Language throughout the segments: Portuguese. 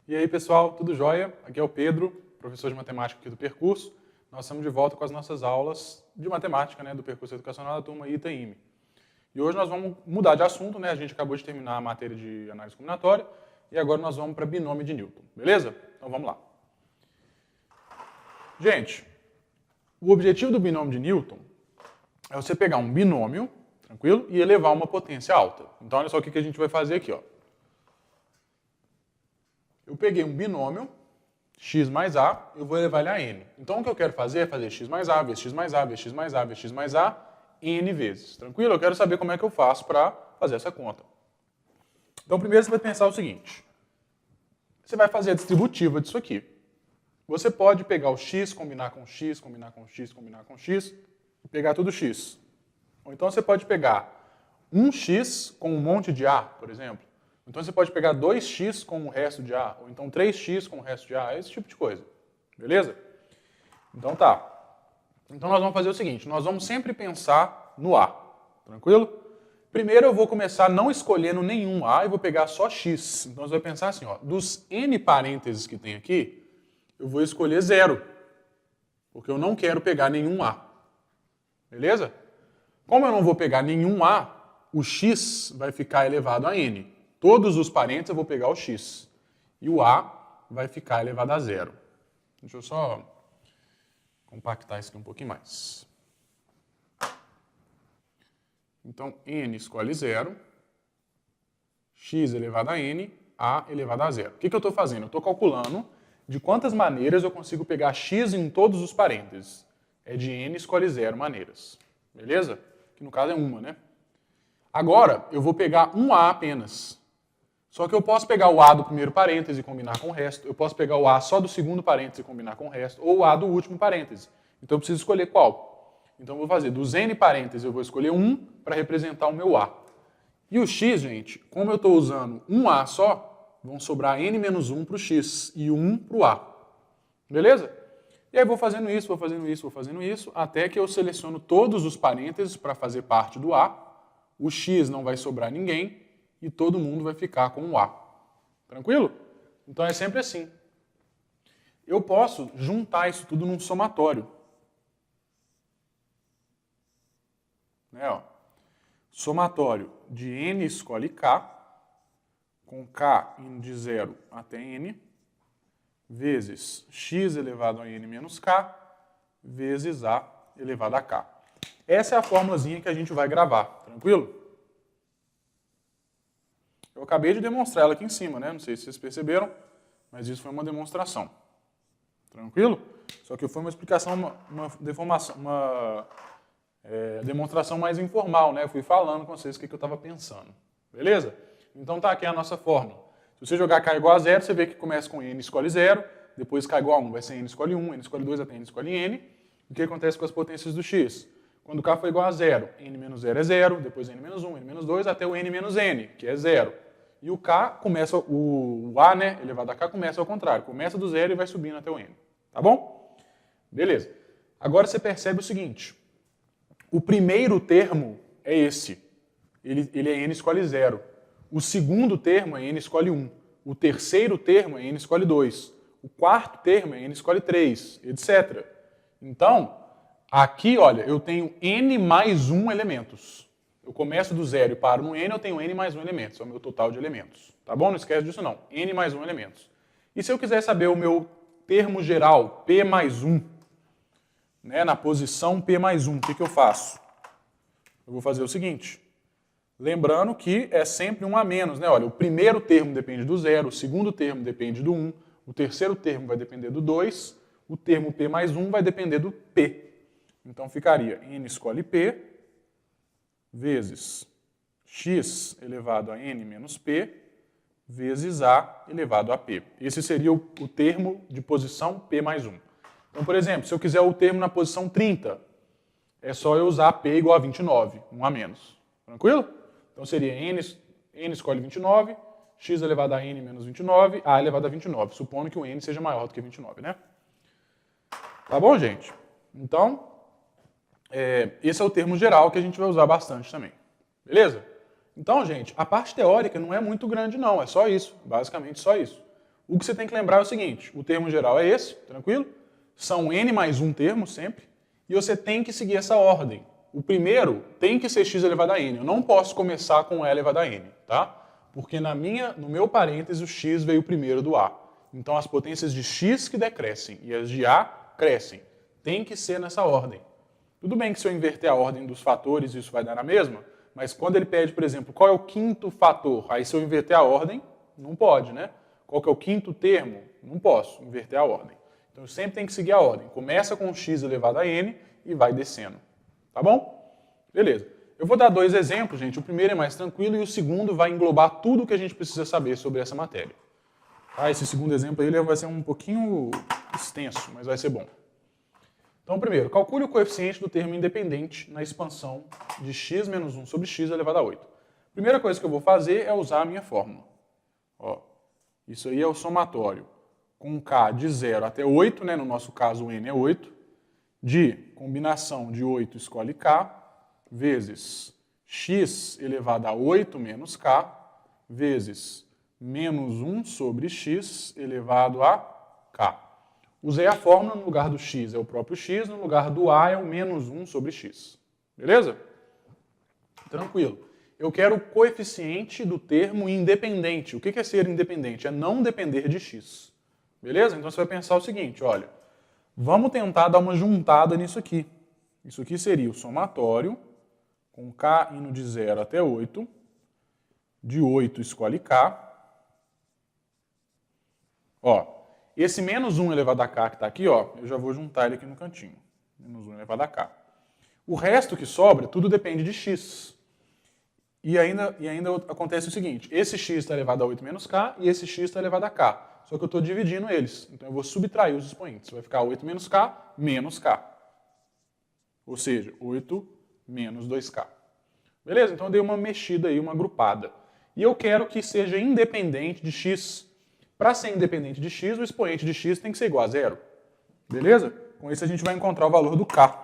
E aí, pessoal, tudo jóia? Aqui é o Pedro, professor de matemática aqui do percurso. Nós estamos de volta com as nossas aulas de matemática, né, do percurso educacional da turma ITA e IME. E hoje nós vamos mudar de assunto, né? A gente acabou de terminar a matéria de análise combinatória e agora nós vamos para binômio de Newton, beleza? Então vamos lá. Gente, o objetivo do binômio de Newton é você pegar um binômio, tranquilo, e elevar uma potência alta. Então olha só o que a gente vai fazer aqui, ó. Eu peguei um binômio, x mais a, eu vou elevar ele a n. Então o que eu quero fazer é fazer x mais a, vezes x mais a, vezes x mais a, vezes x mais a, n vezes. Tranquilo? Eu quero saber como é que eu faço para fazer essa conta. Então primeiro você vai pensar o seguinte. Você vai fazer a distributiva disso aqui. Você pode pegar o x, combinar com x, combinar com x, combinar com x, e pegar tudo x. Ou então você pode pegar um x com um monte de a, por exemplo. Então você pode pegar 2x com o resto de A, ou então 3x com o resto de A, esse tipo de coisa. Beleza? Então tá. Então nós vamos fazer o seguinte, nós vamos sempre pensar no A. Tranquilo? Primeiro eu vou começar não escolhendo nenhum A e vou pegar só x. Então você vai pensar assim, ó, dos n parênteses que tem aqui, eu vou escolher 0. Porque eu não quero pegar nenhum A. Beleza? Como eu não vou pegar nenhum A, o x vai ficar elevado a n. Todos os parênteses eu vou pegar o x. E o a vai ficar elevado a 0. Deixa eu só compactar isso aqui um pouquinho mais. Então, n escolhe 0, x elevado a n, a elevado a 0. O que eu estou fazendo? Eu estou calculando de quantas maneiras eu consigo pegar x em todos os parênteses. É de n escolhe 0 maneiras. Beleza? Que no caso é uma, né? Agora, eu vou pegar um a apenas. Só que eu posso pegar o a do primeiro parêntese e combinar com o resto. Eu posso pegar o a só do segundo parêntese e combinar com o resto. Ou o a do último parêntese. Então eu preciso escolher qual. Então eu vou fazer dos n parênteses, eu vou escolher um para representar o meu a. E o x, gente, como eu estou usando um a só, vão sobrar n menos 1 para o x e 1 para o a. Beleza? E aí vou fazendo isso, vou fazendo isso, vou fazendo isso, até que eu seleciono todos os parênteses para fazer parte do a. O x não vai sobrar ninguém. E todo mundo vai ficar com um A. Tranquilo? Então é sempre assim. Eu posso juntar isso tudo num somatório. Né, ó. Somatório de n escolhe k, com k indo de 0 até n, vezes x elevado a n menos k, vezes a elevado a k. Essa é a formulazinha que a gente vai gravar. Tranquilo? Eu acabei de demonstrar ela aqui em cima, né? Não sei se vocês perceberam, mas isso foi uma demonstração. Tranquilo? Só que foi uma explicação, uma demonstração mais informal, né? Eu fui falando com vocês o que eu estava pensando. Beleza? Então tá aqui a nossa fórmula. Se você jogar k igual a 0, você vê que começa com n escolhe 0, depois k igual a 1 vai ser n escolhe 1, n escolhe 2 até n escolhe n. O que acontece com as potências do x? Quando k for igual a 0, n menos 0 é 0, depois n menos 1, n menos 2, até o n menos n, que é 0. E o k começa, o a, né, elevado a k, começa ao contrário. Começa do 0 e vai subindo até o n. Tá bom? Beleza. Agora você percebe o seguinte. O primeiro termo é esse. Ele é n escolhe 0. O segundo termo é n escolhe 1. O terceiro termo é n escolhe 2. O quarto termo é n escolhe 3, etc. Então, aqui, olha, eu tenho n mais 1 elementos. Eu começo do 0 e paro no n, eu tenho n mais 1 elementos. É o meu total de elementos. Tá bom? Não esquece disso não. N mais 1 elementos. E se eu quiser saber o meu termo geral, P mais 1, né, na posição P mais 1, o que eu faço? Eu vou fazer o seguinte. Lembrando que é sempre um a menos, né? Olha, o primeiro termo depende do 0, o segundo termo depende do 1, o terceiro termo vai depender do 2, o termo P mais 1 vai depender do P. Então ficaria n escolhe P vezes x elevado a n menos p vezes a elevado a p. Esse seria o termo de posição p mais 1. Então, por exemplo, se eu quiser o termo na posição 30, é só eu usar p igual a 29, 1 a menos. Tranquilo? Então seria n escolhe 29, x elevado a n menos 29, a elevado a 29, supondo que o n seja maior do que 29, né? Tá bom, gente? Então, esse é o termo geral que a gente vai usar bastante também. Beleza? Então, gente, a parte teórica não é muito grande não, é só isso, basicamente só isso. O que você tem que lembrar é o seguinte, o termo geral é esse, tranquilo? São n mais um termo sempre, e você tem que seguir essa ordem. O primeiro tem que ser x elevado a n. Eu não posso começar com e elevado a n, tá? Porque no meu parêntese o x veio primeiro do a. Então as potências de x que decrescem e as de a crescem. Tem que ser nessa ordem. Tudo bem que se eu inverter a ordem dos fatores isso vai dar na mesma, mas quando ele pede, por exemplo, qual é o quinto fator? Aí se eu inverter a ordem, não pode, né? Qual que é o quinto termo? Não posso inverter a ordem. Então eu sempre tenho que seguir a ordem. Começa com x elevado a n e vai descendo. Tá bom? Beleza. Eu vou dar dois exemplos, gente. O primeiro é mais tranquilo e o segundo vai englobar tudo o que a gente precisa saber sobre essa matéria. Tá? Esse segundo exemplo aí ele vai ser um pouquinho extenso, mas vai ser bom. Então, primeiro, calcule o coeficiente do termo independente na expansão de x menos 1 sobre x elevado a 8. Primeira coisa que eu vou fazer é usar a minha fórmula. Ó, isso aí é o somatório com k de 0 até 8, né? No nosso caso o n é 8, de combinação de 8 escolhe k, vezes x elevado a 8 menos k, vezes menos 1 sobre x elevado a k. Usei a fórmula, no lugar do x é o próprio x, no lugar do a é o menos 1 sobre x. Beleza? Tranquilo. Eu quero o coeficiente do termo independente. O que é ser independente? É não depender de x. Beleza? Então você vai pensar o seguinte, olha, vamos tentar dar uma juntada nisso aqui. Isso aqui seria o somatório, com k indo de 0 até 8, de 8 escolhe k. Ó, esse menos 1 elevado a k que está aqui, ó, eu já vou juntar ele aqui no cantinho. Menos 1 elevado a k. O resto que sobra, tudo depende de x. E ainda acontece o seguinte, esse x está elevado a 8 menos k e esse x está elevado a k. Só que eu estou dividindo eles. Então eu vou subtrair os expoentes. Vai ficar 8 menos k, menos k. Ou seja, 8 menos 2k. Beleza? Então eu dei uma mexida aí, uma agrupada. E eu quero que seja independente de x. Para ser independente de x, o expoente de x tem que ser igual a 0. Beleza? Com isso a gente vai encontrar o valor do k.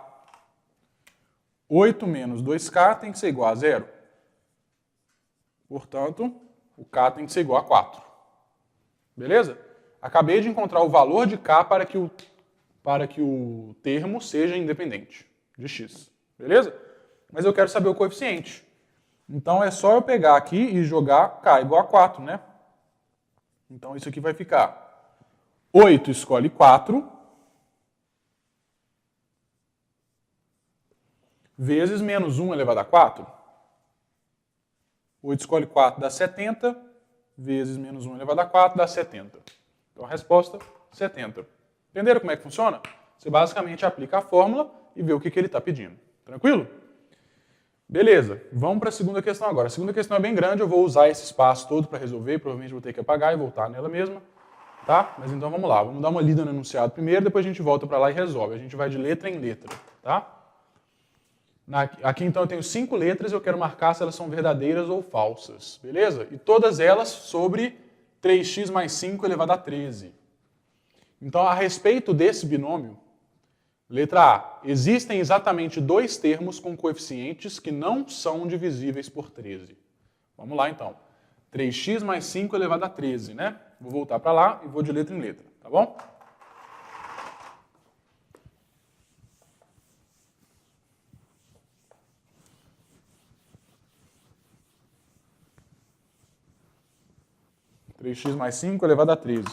8 menos 2k tem que ser igual a 0. Portanto, o k tem que ser igual a 4. Beleza? Acabei de encontrar o valor de k para que o termo seja independente de x. Beleza? Mas eu quero saber o coeficiente. Então é só eu pegar aqui e jogar k igual a 4, né? Então isso aqui vai ficar 8 escolhe 4 vezes menos 1 elevado a 4. 8 escolhe 4 dá 70, vezes menos 1 elevado a 4 dá 70. Então a resposta, 70. Entenderam como é que funciona? Você basicamente aplica a fórmula e vê o que ele está pedindo. Tranquilo? Beleza, vamos para a segunda questão agora. A segunda questão é bem grande, eu vou usar esse espaço todo para resolver, provavelmente vou ter que apagar e voltar nela mesma. Tá? Mas então vamos lá, vamos dar uma lida no enunciado primeiro, depois a gente volta para lá e resolve. A gente vai de letra em letra. Tá? Aqui então eu tenho 5 letras e eu quero marcar se elas são verdadeiras ou falsas. Beleza? E todas elas sobre 3x mais 5 elevado a 13. Então, a respeito desse binômio, letra A, existem exatamente 2 termos com coeficientes que não são divisíveis por 13. Vamos lá então. 3x mais 5 elevado a 13, né? Vou voltar para lá e vou de letra em letra, tá bom? x mais 5 elevado a 13.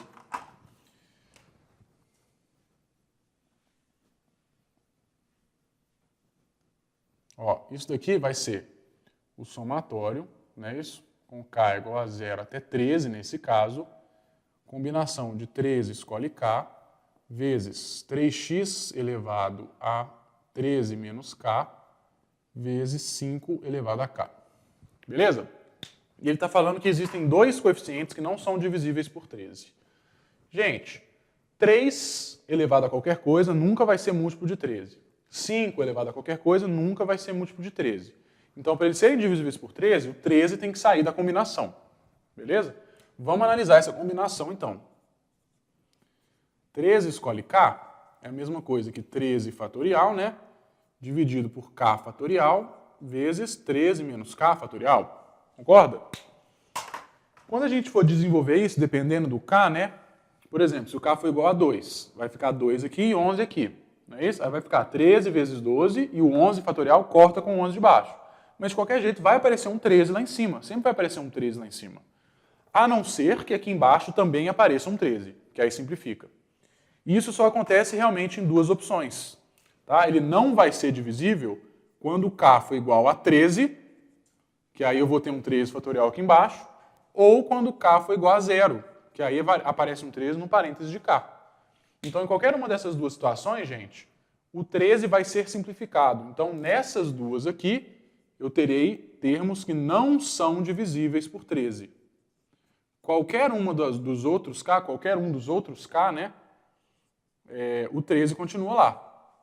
Ó, isso daqui vai ser o somatório, né, isso? Com k igual a 0 até 13, nesse caso. Combinação de 13 escolhe k, vezes 3x elevado a 13 menos k, vezes 5 elevado a k. Beleza? E ele está falando que existem 2 coeficientes que não são divisíveis por 13. Gente, 3 elevado a qualquer coisa nunca vai ser múltiplo de 13. 5 elevado a qualquer coisa nunca vai ser múltiplo de 13. Então, para eles serem divisíveis por 13, o 13 tem que sair da combinação. Beleza? Vamos analisar essa combinação, então. 13 escolhe k é a mesma coisa que 13 fatorial, né? Dividido por k fatorial, vezes 13 menos k fatorial. Concorda? Quando a gente for desenvolver isso, dependendo do K, né? Por exemplo, se o K for igual a 2, vai ficar 2 aqui e 11 aqui. Não é isso? Aí vai ficar 13 vezes 12 e o 11 fatorial corta com o 11 de baixo. Mas de qualquer jeito vai aparecer um 13 lá em cima. Sempre vai aparecer um 13 lá em cima. A não ser que aqui embaixo também apareça um 13, que aí simplifica. E isso só acontece realmente em duas opções. Tá? Ele não vai ser divisível quando o K for igual a 13, que aí eu vou ter um 13 fatorial aqui embaixo, ou quando K for igual a 0, que aí aparece um 13 no parênteses de K. Então, em qualquer uma dessas duas situações, gente, o 13 vai ser simplificado. Então, nessas duas aqui, eu terei termos que não são divisíveis por 13. Qualquer uma dos outros K, qualquer um dos outros K, né, o 13 continua lá.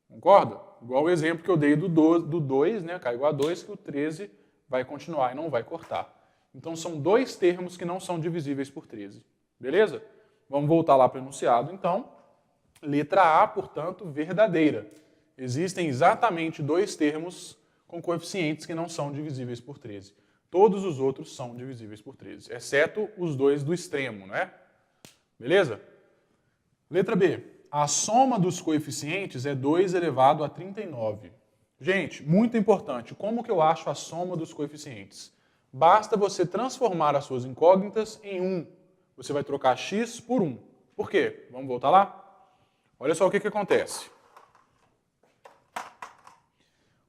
Concorda? Igual o exemplo que eu dei do 2, né, K igual a 2, que o 13 vai continuar e não vai cortar. Então, são dois termos que não são divisíveis por 13. Beleza? Vamos voltar lá para o enunciado, então. Letra A, portanto, verdadeira. Existem exatamente dois termos com coeficientes que não são divisíveis por 13. Todos os outros são divisíveis por 13, exceto os dois do extremo, né? Beleza? Letra B. A soma dos coeficientes é 2 elevado a 39. Gente, muito importante. Como que eu acho a soma dos coeficientes? Basta você transformar as suas incógnitas em 1. Você vai trocar x por 1. Por quê? Vamos voltar lá? Olha só o que acontece.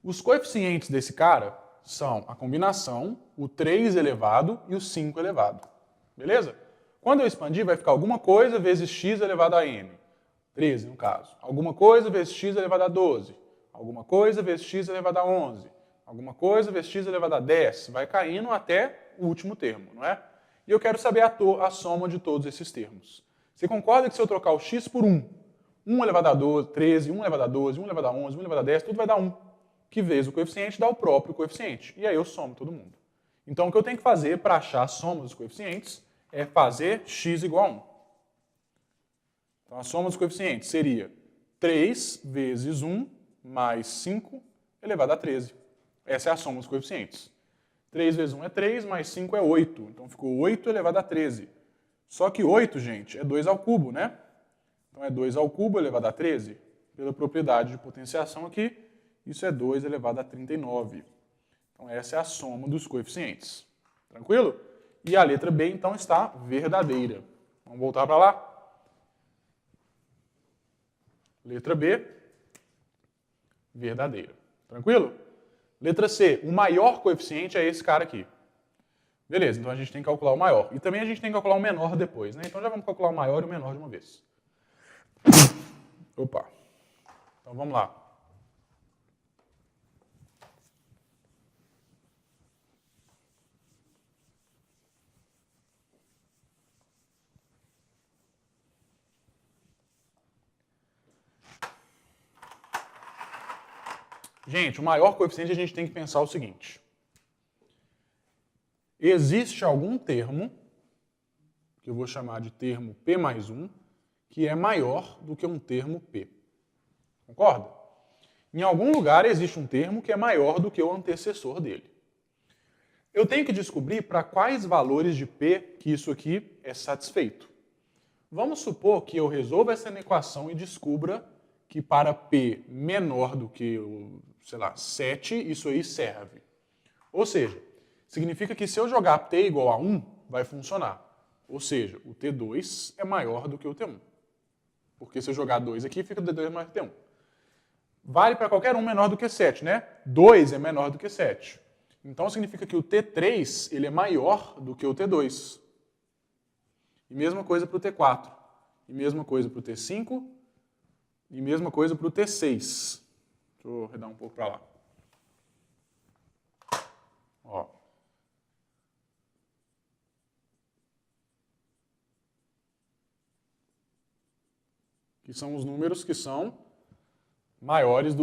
Os coeficientes desse cara são a combinação, o 3 elevado e o 5 elevado. Beleza? Quando eu expandir, vai ficar alguma coisa vezes x elevado a n. 13, no caso. Alguma coisa vezes x elevado a 12. Alguma coisa vezes x elevado a 11. Alguma coisa vezes x elevado a 10. Vai caindo até o último termo, não é? E eu quero saber a soma de todos esses termos. Você concorda que se eu trocar o x por 1, 1 elevado a 12, 13, 1 elevado a 12, 1 elevado a 11, 1 elevado a 10, tudo vai dar 1. Que vezes o coeficiente dá o próprio coeficiente. E aí eu somo todo mundo. Então o que eu tenho que fazer para achar a soma dos coeficientes é fazer x igual a 1. Então a soma dos coeficientes seria 3 vezes 1 mais 5 elevado a 13. Essa é a soma dos coeficientes. 3 vezes 1 é 3, mais 5 é 8. Então ficou 8 elevado a 13. Só que 8, gente, é 2 ao cubo, né? Então é 2 ao cubo elevado a 13. Pela propriedade de potenciação aqui, isso é 2 elevado a 39. Então essa é a soma dos coeficientes. Tranquilo? E a letra B, então, está verdadeira. Vamos voltar para lá? Letra B, verdadeira. Tranquilo? Letra C, o maior coeficiente é esse cara aqui. Beleza, então a gente tem que calcular o maior. E também a gente tem que calcular o menor depois, né? Então já vamos calcular o maior e o menor de uma vez. Opa. Então vamos lá. Gente, o maior coeficiente a gente tem que pensar o seguinte. Existe algum termo, que eu vou chamar de termo P mais 1, que é maior do que um termo P. Concorda? Em algum lugar existe um termo que é maior do que o antecessor dele. Eu tenho que descobrir para quais valores de P que isso aqui é satisfeito. Vamos supor que eu resolva essa equação e descubra que para P menor do que, sei lá, 7, isso aí serve. Ou seja, significa que se eu jogar T igual a 1, vai funcionar. Ou seja, o T2 é maior do que o T1. Porque se eu jogar 2 aqui, fica o T2 maior que o T1. Vale para qualquer um menor do que 7, né? 2 é menor do que 7. Então significa que o T3 ele é maior do que o T2. E mesma coisa para o T4. E mesma coisa para o T5. E mesma coisa para o T6. Deixa eu arredar um pouco para lá. Ó. Que são os números que são menores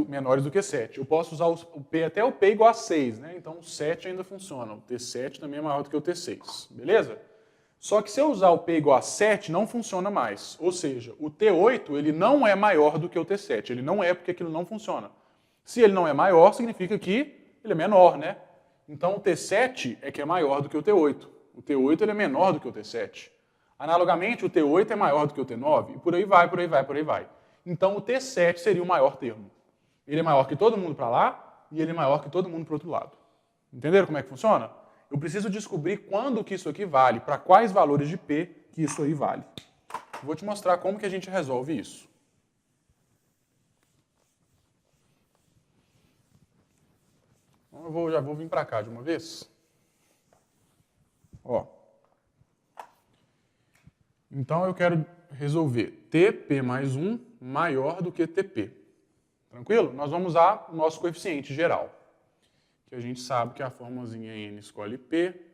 do que 7. Eu posso usar o P até o P igual a 6, né? Então o 7 ainda funciona. O T7 também é maior do que o T6. Beleza? Só que se eu usar o P igual a 7, não funciona mais. Ou seja, o T8 ele não é maior do que o T7. Ele não é porque aquilo não funciona. Se ele não é maior, significa que ele é menor, né? Então o T7 é que é maior do que o T8. O T8 ele é menor do que o T7. Analogamente, o T8 é maior do que o T9, e por aí vai, por aí vai, por aí vai. Então o T7 seria o maior termo. Ele é maior que todo mundo para lá, e ele é maior que todo mundo para o outro lado. Entenderam como é que funciona? Eu preciso descobrir quando que isso aqui vale, para quais valores de P que isso aí vale. Vou te mostrar como que a gente resolve isso. Então, já vou vir para cá de uma vez. Ó. Então eu quero resolver TP mais 1 maior do que TP. Tranquilo? Nós vamos usar o nosso coeficiente geral, que a gente sabe que a formulazinha é N escolhe P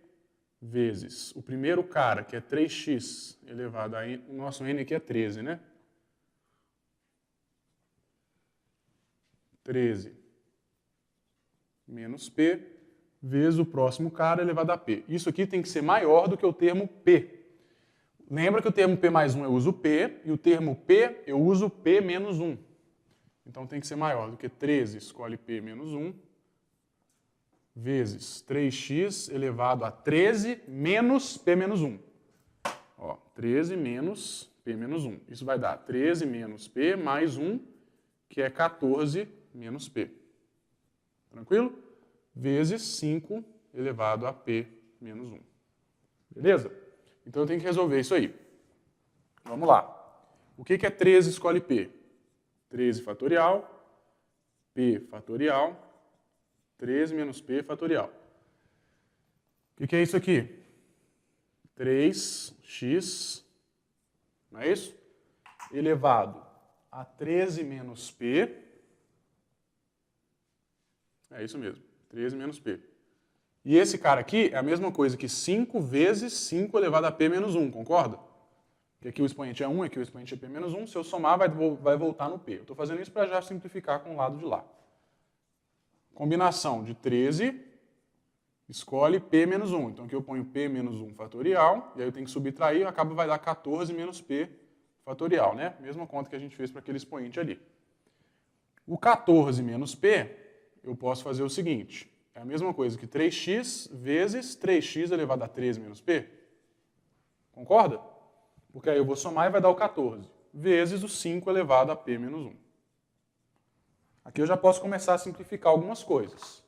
vezes o primeiro cara, que é 3x elevado a N, o nosso N aqui é 13, né? 13 menos P vezes o próximo cara elevado a P. Isso aqui tem que ser maior do que o termo P. Lembra que o termo P mais 1 eu uso P, e o termo P eu uso P menos 1. Então tem que ser maior do que 13 escolhe P menos 1, vezes 3x elevado a 13 menos P menos 1. Ó, 13 menos P menos 1. Isso vai dar 13 menos P mais 1, que é 14 menos P. Tranquilo? Vezes 5 elevado a P menos 1. Beleza? Então eu tenho que resolver isso aí. Vamos lá. O que é 13 escolhe P? 13 fatorial, P fatorial, 13 menos P fatorial. O que é isso aqui? 3x, não é isso? Elevado a 13 menos P. É isso mesmo, 13 menos P. E esse cara aqui é a mesma coisa que 5 vezes 5 elevado a P menos 1, concorda? Que aqui o expoente é 1, aqui o expoente é P menos 1. Se eu somar, vai voltar no P. Eu estou fazendo isso para já simplificar com o lado de lá. Combinação de 13, escolhe P menos 1. Então aqui eu ponho P menos 1 fatorial, e aí eu tenho que subtrair, vai dar 14 menos P fatorial, né? Mesma conta que a gente fez para aquele expoente ali. O 14 menos P, eu posso fazer o seguinte, é a mesma coisa que 3x vezes 3x elevado a 13 menos P. Concorda? Porque aí eu vou somar e vai dar o 14, vezes o 5 elevado a P menos 1. Aqui eu já posso começar a simplificar algumas coisas.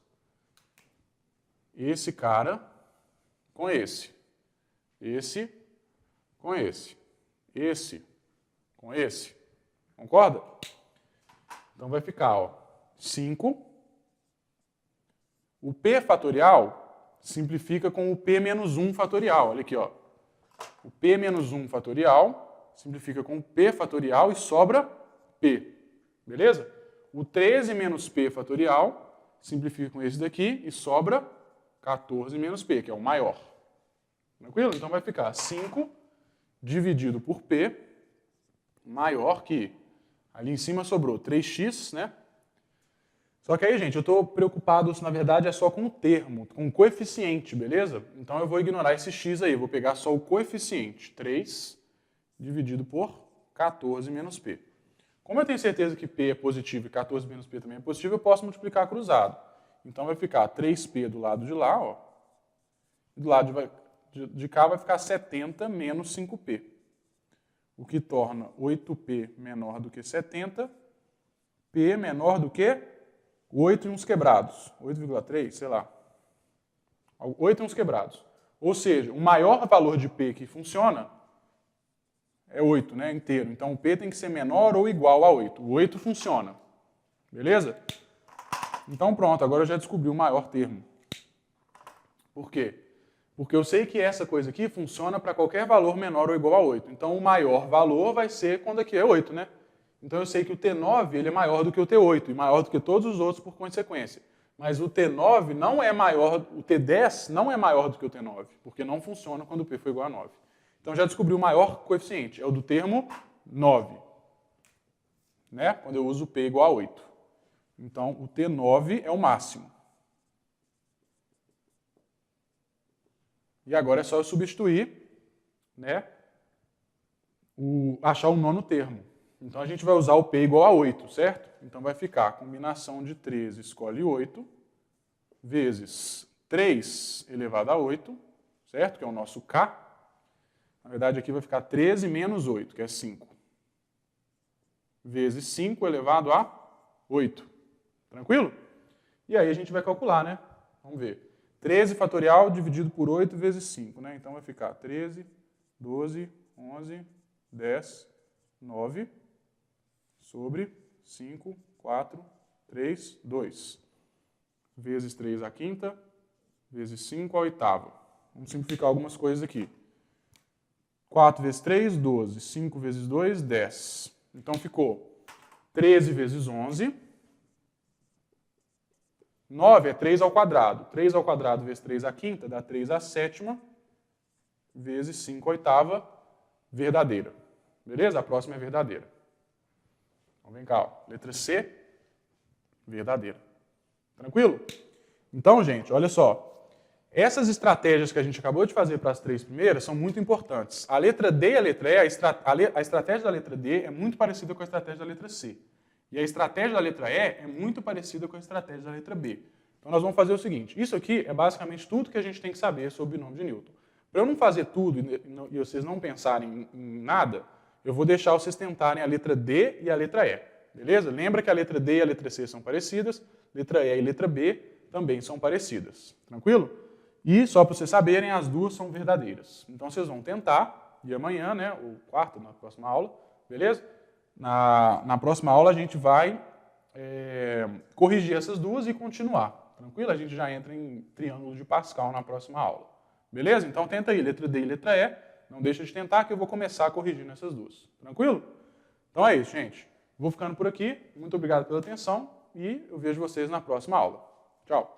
Esse cara com esse. Esse com esse. Esse com esse. Concorda? Então vai ficar, ó, 5. O P fatorial simplifica com o P menos 1 fatorial. Olha aqui, ó. O P menos 1 fatorial simplifica com o P fatorial e sobra P. Beleza? O 13 menos P fatorial simplifica com esse daqui e sobra 14 menos P, que é o maior. Tranquilo? Então vai ficar 5 dividido por P maior que... Ali em cima sobrou 3x, né? Só que aí, gente, eu estou preocupado, na verdade, é só com o termo, com o coeficiente, beleza? Então eu vou ignorar esse x aí, eu vou pegar só o coeficiente, 3 dividido por 14 menos P. Como eu tenho certeza que P é positivo e 14 menos P também é positivo, eu posso multiplicar cruzado. Então vai ficar 3P do lado de lá, ó. Do lado de cá vai ficar 70 menos 5P. O que torna 8P menor do que 70, P menor do que 8 e uns quebrados. 8,3, sei lá. 8 e uns quebrados. Ou seja, o maior valor de P que funciona é 8, né, inteiro. Então o P tem que ser menor ou igual a 8. O 8 funciona. Beleza? Então pronto, agora eu já descobri o maior termo. Por quê? Porque eu sei que essa coisa aqui funciona para qualquer valor menor ou igual a 8. Então o maior valor vai ser quando aqui é 8, né? Então eu sei que o T9 ele é maior do que o T8 e maior do que todos os outros por consequência. Mas o T9 não é maior, o T10 não é maior do que o T9, porque não funciona quando o P for igual a 9. Então já descobri o maior coeficiente, é o do termo 9, né? Quando eu uso P igual a 8. Então o T9 é o máximo. E agora é só eu substituir, né? Achar o nono termo. Então a gente vai usar o P igual a 8, certo? Então vai ficar a combinação de 13 escolhe 8, vezes 3 elevado a 8, certo? Que é o nosso K. Na verdade, aqui vai ficar 13 menos 8, que é 5. Vezes 5 elevado a 8. Tranquilo? E aí a gente vai calcular, né? Vamos ver. 13 fatorial dividido por 8 vezes 5, né? Então vai ficar 13, 12, 11, 10, 9, sobre 5, 4, 3, 2. Vezes 3 à quinta, vezes 5 à oitava. Vamos simplificar algumas coisas aqui. 4 vezes 3, 12. 5 vezes 2, 10. Então ficou 13 vezes 11. 9 é 3 ao quadrado. 3 ao quadrado vezes 3 à quinta dá 3 à sétima, vezes 5 à oitava, verdadeira. Beleza? A próxima é verdadeira. Então vem cá, ó. Letra C, verdadeira. Tranquilo? Então, gente, olha só. Essas estratégias que a gente acabou de fazer para as 3 primeiras são muito importantes. A letra D e a letra E, a estratégia da letra D é muito parecida com a estratégia da letra C. E a estratégia da letra E é muito parecida com a estratégia da letra B. Então nós vamos fazer o seguinte, isso aqui é basicamente tudo que a gente tem que saber sobre o binômio de Newton. Para eu não fazer tudo e vocês não pensarem em nada, eu vou deixar vocês tentarem a letra D e a letra E. Beleza? Lembra que a letra D e a letra C são parecidas, letra E e letra B também são parecidas. Tranquilo? E, só para vocês saberem, as duas são verdadeiras. Então, vocês vão tentar, e amanhã, né, ou quarta, na próxima aula, beleza? Na próxima aula, a gente vai corrigir essas duas e continuar. Tranquilo? A gente já entra em triângulo de Pascal na próxima aula. Beleza? Então, tenta aí, letra D e letra E. Não deixa de tentar, que eu vou começar corrigindo essas duas. Tranquilo? Então, é isso, gente. Vou ficando por aqui. Muito obrigado pela atenção e eu vejo vocês na próxima aula. Tchau!